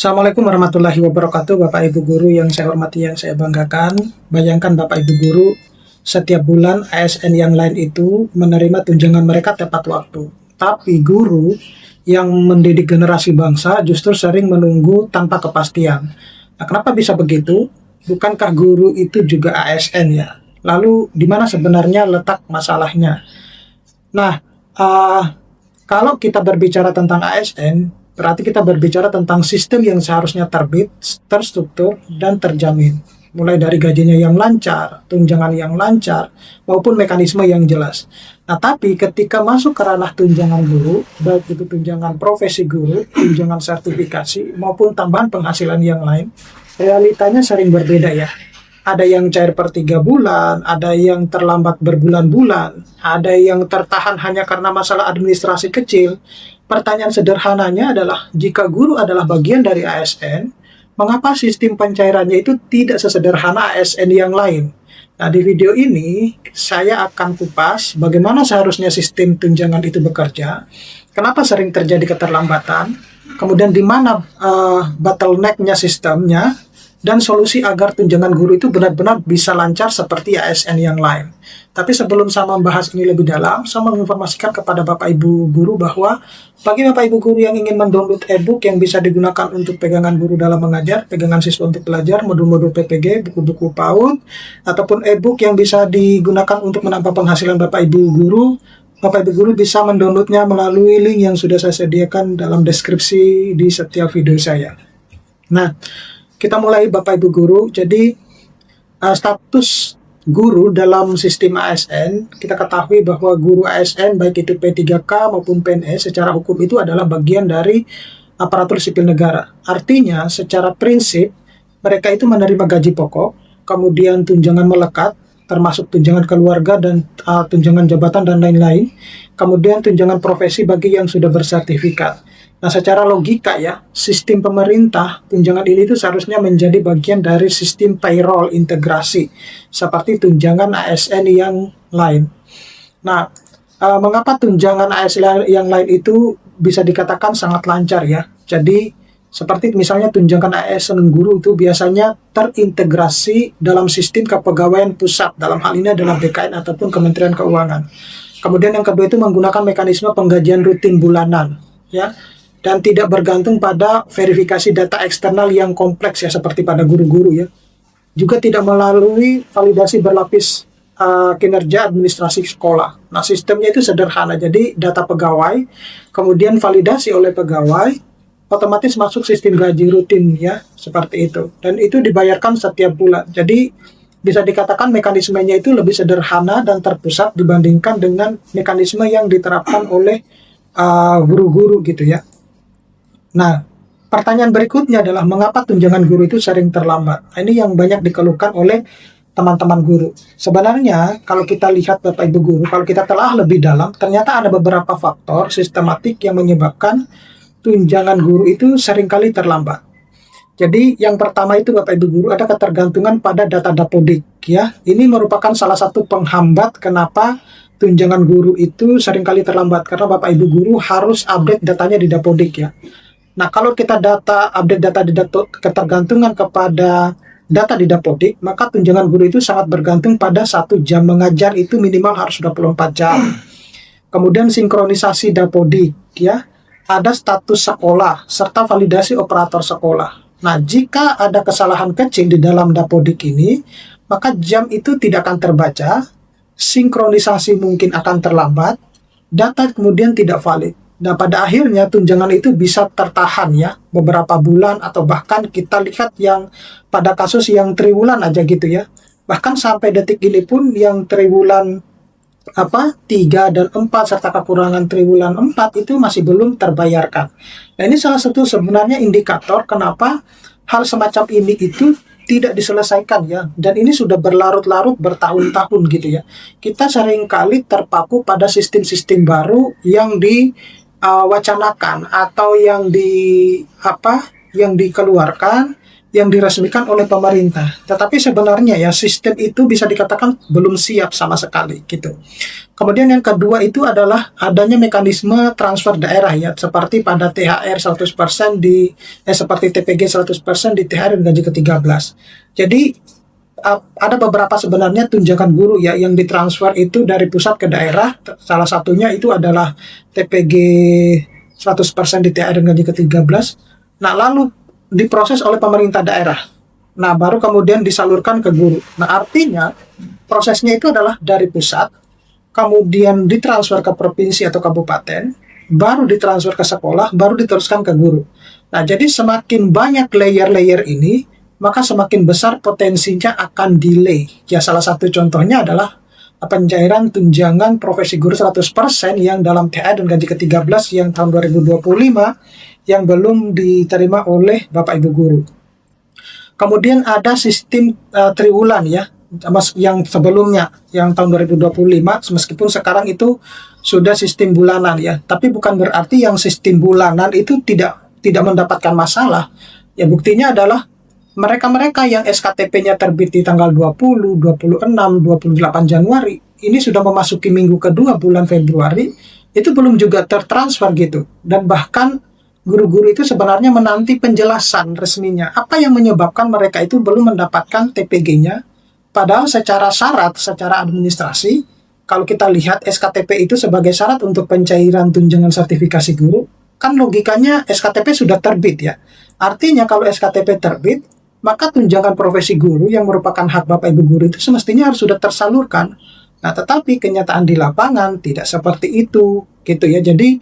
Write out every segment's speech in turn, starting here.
Assalamualaikum warahmatullahi wabarakatuh, Bapak Ibu Guru yang saya hormati, yang saya banggakan. Bayangkan Bapak Ibu Guru, setiap bulan ASN yang lain itu menerima tunjangan mereka tepat waktu. Tapi guru yang mendidik generasi bangsa justru sering menunggu tanpa kepastian. Nah, kenapa bisa begitu? Bukankah guru itu juga ASN ya? Lalu di mana sebenarnya letak masalahnya? Nah, uh, kalau kita berbicara tentang ASN, berarti kita berbicara tentang sistem yang seharusnya terbit, terstruktur, dan terjamin. Mulai dari gajinya yang lancar, tunjangan yang lancar, maupun mekanisme yang jelas. Nah, tapi ketika masuk ke ranah tunjangan guru, baik itu tunjangan profesi guru, tunjangan sertifikasi, maupun tambahan penghasilan yang lain, realitanya sering berbeda ya. Ada yang cair per 3 bulan, ada yang terlambat berbulan-bulan, ada yang tertahan hanya karena masalah administrasi kecil. Pertanyaan sederhananya adalah, jika guru adalah bagian dari ASN, mengapa sistem pencairannya itu tidak sesederhana ASN yang lain? Nah, di video ini saya akan kupas bagaimana seharusnya sistem tunjangan itu bekerja, kenapa sering terjadi keterlambatan, kemudian di mana bottleneck-nya sistemnya, dan solusi agar tunjangan guru itu benar-benar bisa lancar seperti ASN yang lain. Tapi sebelum saya membahas ini lebih dalam, saya menginformasikan kepada Bapak Ibu Guru bahwa bagi Bapak Ibu Guru yang ingin mendownload e-book yang bisa digunakan untuk pegangan guru dalam mengajar, pegangan siswa untuk belajar, modul-modul PPG, buku-buku PAUD, ataupun e-book yang bisa digunakan untuk menambah penghasilan Bapak Ibu Guru, Bapak Ibu Guru bisa mendownloadnya melalui link yang sudah saya sediakan dalam deskripsi di setiap video saya. Nah, kita mulai Bapak Ibu Guru. Jadi status guru dalam sistem ASN, kita ketahui bahwa guru ASN baik itu P3K maupun PNS secara hukum itu adalah bagian dari aparatur sipil negara. Artinya secara prinsip mereka itu menerima gaji pokok, kemudian tunjangan melekat termasuk tunjangan keluarga dan tunjangan jabatan dan lain-lain, kemudian tunjangan profesi bagi yang sudah bersertifikat. Nah, secara logika ya, sistem pemerintah, tunjangan ini itu seharusnya menjadi bagian dari sistem payroll integrasi, seperti tunjangan ASN yang lain. Nah, mengapa tunjangan ASN yang lain itu bisa dikatakan sangat lancar ya? Jadi, seperti misalnya tunjangan ASN guru itu biasanya terintegrasi dalam sistem kepegawaian pusat, dalam hal ini adalah BKN ataupun Kementerian Keuangan. Kemudian yang kedua itu menggunakan mekanisme penggajian rutin bulanan, ya, dan tidak bergantung pada verifikasi data eksternal yang kompleks ya, seperti pada guru-guru ya. Juga tidak melalui validasi berlapis kinerja administrasi sekolah. Nah, sistemnya itu sederhana. Jadi data pegawai, kemudian validasi oleh pegawai, otomatis masuk sistem gaji rutin ya, seperti itu. Dan itu dibayarkan setiap bulan. Jadi bisa dikatakan mekanismenya itu lebih sederhana dan terpusat dibandingkan dengan mekanisme yang diterapkan oleh guru-guru gitu ya. Nah, pertanyaan berikutnya adalah mengapa tunjangan guru itu sering terlambat? Nah, ini yang banyak dikeluhkan oleh teman-teman guru. Sebenarnya kalau kita lihat Bapak Ibu Guru, kalau kita telah lebih dalam, ternyata ada beberapa faktor sistematik yang menyebabkan tunjangan guru itu seringkali terlambat. Jadi yang pertama itu Bapak Ibu Guru ada ketergantungan pada data Dapodik ya. Ini merupakan salah satu penghambat kenapa tunjangan guru itu seringkali terlambat, karena Bapak Ibu Guru harus update datanya di Dapodik ya. Nah, kalau kita update data di ketergantungan kepada data di Dapodik, maka tunjangan guru itu sangat bergantung pada 1 jam mengajar itu minimal harus 24 jam. Kemudian sinkronisasi Dapodik ya, ada status sekolah serta validasi operator sekolah. Nah, jika ada kesalahan kecil di dalam Dapodik ini, maka jam itu tidak akan terbaca, sinkronisasi mungkin akan terlambat, data kemudian tidak valid. Nah, pada akhirnya tunjangan itu bisa tertahan ya beberapa bulan, atau bahkan kita lihat yang pada kasus yang triwulan aja gitu ya. Bahkan sampai detik ini pun yang triwulan 3 dan 4 serta kekurangan triwulan 4 itu masih belum terbayarkan. Nah, ini salah satu sebenarnya indikator kenapa hal semacam ini itu tidak diselesaikan ya, dan ini sudah berlarut-larut bertahun-tahun gitu ya. Kita seringkali terpaku pada sistem-sistem baru yang wacanakan atau yang dikeluarkan, yang diresmikan oleh pemerintah. Tetapi sebenarnya ya sistem itu bisa dikatakan belum siap sama sekali gitu. Kemudian yang kedua itu adalah adanya mekanisme transfer daerah ya, seperti pada THR 100% seperti TPG 100% di THR dan gaji ke-13. Jadi ada beberapa sebenarnya tunjangan guru ya yang ditransfer itu dari pusat ke daerah. Salah satunya itu adalah TPG 100% di THR dan gaji ke-13. Nah, lalu diproses oleh pemerintah daerah. Nah, baru kemudian disalurkan ke guru. Nah, artinya prosesnya itu adalah dari pusat, kemudian ditransfer ke provinsi atau kabupaten, baru ditransfer ke sekolah, baru diteruskan ke guru. Nah, jadi semakin banyak layer-layer ini, maka semakin besar potensinya akan delay. Ya, salah satu contohnya adalah pencairan tunjangan profesi guru 100% yang dalam THR dan gaji ke-13 yang tahun 2025 yang belum diterima oleh Bapak Ibu guru. Kemudian ada sistem triwulan ya, yang sebelumnya yang tahun 2025, meskipun sekarang itu sudah sistem bulanan ya, tapi bukan berarti yang sistem bulanan itu tidak mendapatkan masalah. Ya, buktinya adalah mereka-mereka yang SKTP-nya terbit di tanggal 20, 26, 28 Januari, ini sudah memasuki minggu kedua bulan Februari, itu belum juga tertransfer gitu. Dan bahkan guru-guru itu sebenarnya menanti penjelasan resminya. Apa yang menyebabkan mereka itu belum mendapatkan TPG-nya, padahal secara syarat, secara administrasi, kalau kita lihat SKTP itu sebagai syarat untuk pencairan tunjangan sertifikasi guru, kan logikanya SKTP sudah terbit ya. Artinya kalau SKTP terbit, maka tunjangan profesi guru yang merupakan hak Bapak Ibu guru itu semestinya harus sudah tersalurkan. Nah, tetapi kenyataan di lapangan tidak seperti itu, gitu ya. Jadi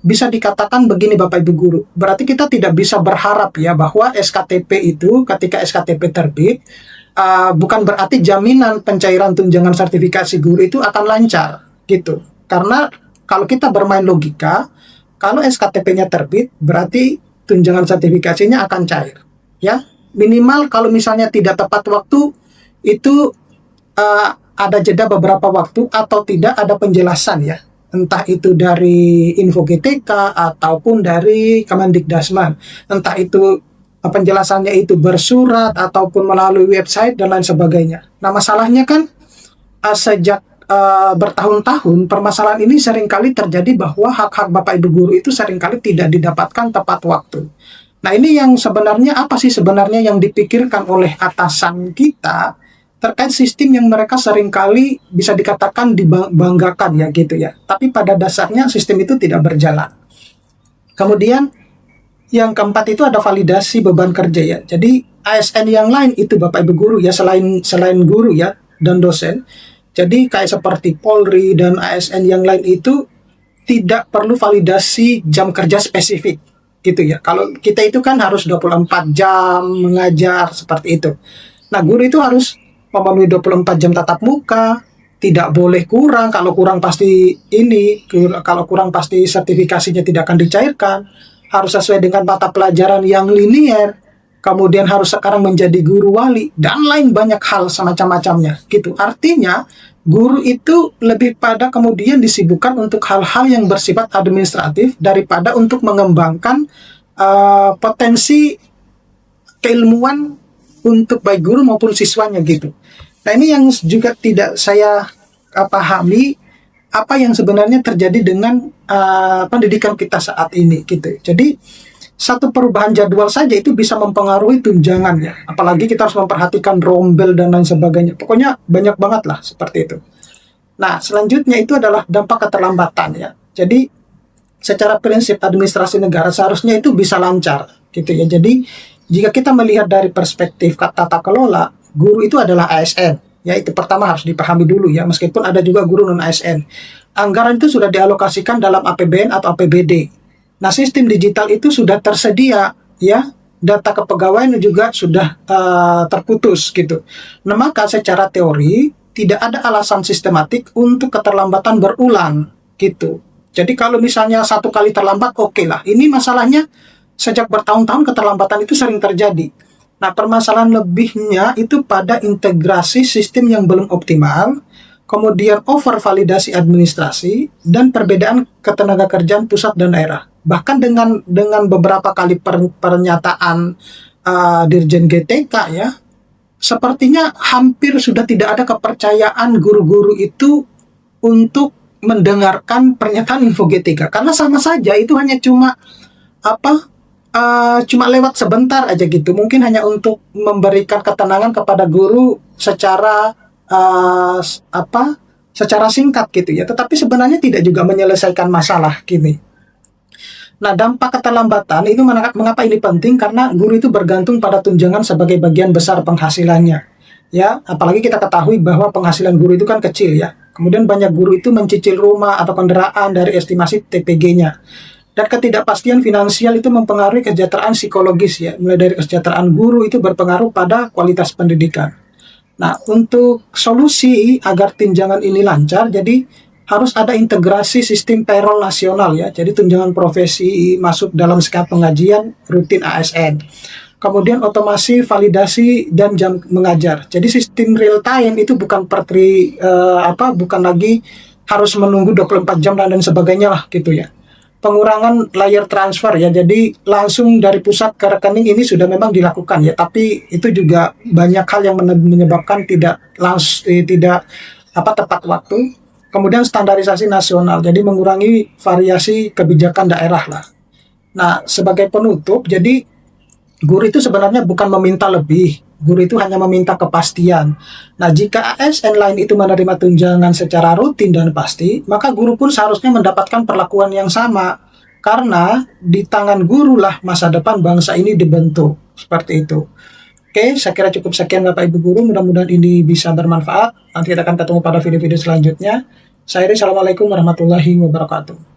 bisa dikatakan begini Bapak Ibu guru, berarti kita tidak bisa berharap ya bahwa SKTP itu ketika SKTP terbit, bukan berarti jaminan pencairan tunjangan sertifikasi guru itu akan lancar, gitu. Karena kalau kita bermain logika, kalau SKTP-nya terbit, berarti tunjangan sertifikasinya akan cair, ya. Minimal kalau misalnya tidak tepat waktu, itu ada jeda beberapa waktu atau tidak ada penjelasan ya, entah itu dari Info GTK ataupun dari Kemendikdasman, entah itu penjelasannya itu bersurat ataupun melalui website dan lain sebagainya. Nah, masalahnya kan sejak bertahun-tahun permasalahan ini seringkali terjadi bahwa hak-hak Bapak Ibu guru itu seringkali tidak didapatkan tepat waktu. Nah, ini yang sebenarnya apa sih sebenarnya yang dipikirkan oleh atasan kita terkait sistem yang mereka seringkali bisa dikatakan dibanggakan ya gitu ya. Tapi pada dasarnya sistem itu tidak berjalan. Kemudian yang keempat itu ada validasi beban kerja ya. Jadi ASN yang lain itu Bapak Ibu guru ya, selain guru ya dan dosen. Jadi kayak seperti Polri dan ASN yang lain itu tidak perlu validasi jam kerja spesifik gitu ya. Kalau kita itu kan harus 24 jam mengajar seperti itu. Nah, guru itu harus memenuhi 24 jam tatap muka, tidak boleh kurang. Kalau kurang pasti kalau kurang pasti sertifikasinya tidak akan dicairkan. Harus sesuai dengan mata pelajaran yang linier. Kemudian harus sekarang menjadi guru wali dan lain banyak hal semacam-macamnya gitu. Artinya guru itu lebih pada kemudian disibukkan untuk hal-hal yang bersifat administratif daripada untuk mengembangkan potensi keilmuan untuk baik guru maupun siswanya gitu. Nah, ini yang juga tidak saya pahami apa yang sebenarnya terjadi dengan pendidikan kita saat ini gitu. Jadi satu perubahan jadwal saja itu bisa mempengaruhi tunjangannya. Apalagi kita harus memperhatikan rombel dan lain sebagainya. Pokoknya banyak banget lah seperti itu. Nah, selanjutnya itu adalah dampak keterlambatan ya. Jadi secara prinsip administrasi negara seharusnya itu bisa lancar gitu ya. Jadi jika kita melihat dari perspektif tata kelola, guru itu adalah ASN. Ya, itu pertama harus dipahami dulu ya, meskipun ada juga guru non ASN. Anggaran itu sudah dialokasikan dalam APBN atau APBD. Nah, sistem digital itu sudah tersedia ya, data kepegawaian juga sudah terputus gitu. Nah, maka secara teori tidak ada alasan sistematik untuk keterlambatan berulang gitu. Jadi kalau misalnya satu kali terlambat, oke lah. Ini masalahnya sejak bertahun-tahun keterlambatan itu sering terjadi. Nah, permasalahan lebihnya itu pada integrasi sistem yang belum optimal, kemudian over validasi administrasi, dan perbedaan ketenaga kerjaan pusat dan daerah. Bahkan dengan beberapa kali pernyataan Dirjen GTK ya, sepertinya hampir sudah tidak ada kepercayaan guru-guru itu untuk mendengarkan pernyataan Info G3 karena sama saja itu hanya cuma apa cuma lewat sebentar aja gitu, mungkin hanya untuk memberikan ketenangan kepada guru secara secara singkat gitu ya, tetapi sebenarnya tidak juga menyelesaikan masalah gini. Nah, dampak keterlambatan itu mengapa ini penting? Karena guru itu bergantung pada tunjangan sebagai bagian besar penghasilannya. Ya, apalagi kita ketahui bahwa penghasilan guru itu kan kecil ya. Kemudian banyak guru itu mencicil rumah atau kendaraan dari estimasi TPG-nya. Dan ketidakpastian finansial itu mempengaruhi kesejahteraan psikologis ya. Mulai dari kesejahteraan guru itu berpengaruh pada kualitas pendidikan. Nah, untuk solusi agar tunjangan ini lancar, jadi harus ada integrasi sistem payroll nasional ya. Jadi tunjangan profesi masuk dalam skema pengajian rutin ASN. Kemudian otomasi validasi dan jam mengajar. Jadi sistem real time itu bukan bukan lagi harus menunggu 24 jam dan sebagainya lah gitu ya. Pengurangan layer transfer ya, jadi langsung dari pusat ke rekening ini sudah memang dilakukan ya, tapi itu juga banyak hal yang menyebabkan tidak tepat waktu. Kemudian standarisasi nasional, jadi mengurangi variasi kebijakan daerah lah. Nah, sebagai penutup, jadi guru itu sebenarnya bukan meminta lebih, guru itu hanya meminta kepastian. Nah, jika ASN lain itu menerima tunjangan secara rutin dan pasti, maka guru pun seharusnya mendapatkan perlakuan yang sama. Karena di tangan guru lah masa depan bangsa ini dibentuk. Seperti itu. Oke, saya kira cukup sekian Bapak Ibu Guru. Mudah-mudahan ini bisa bermanfaat. Nanti kita akan ketemu pada video-video selanjutnya. Saya Iri, Assalamualaikum warahmatullahi wabarakatuh.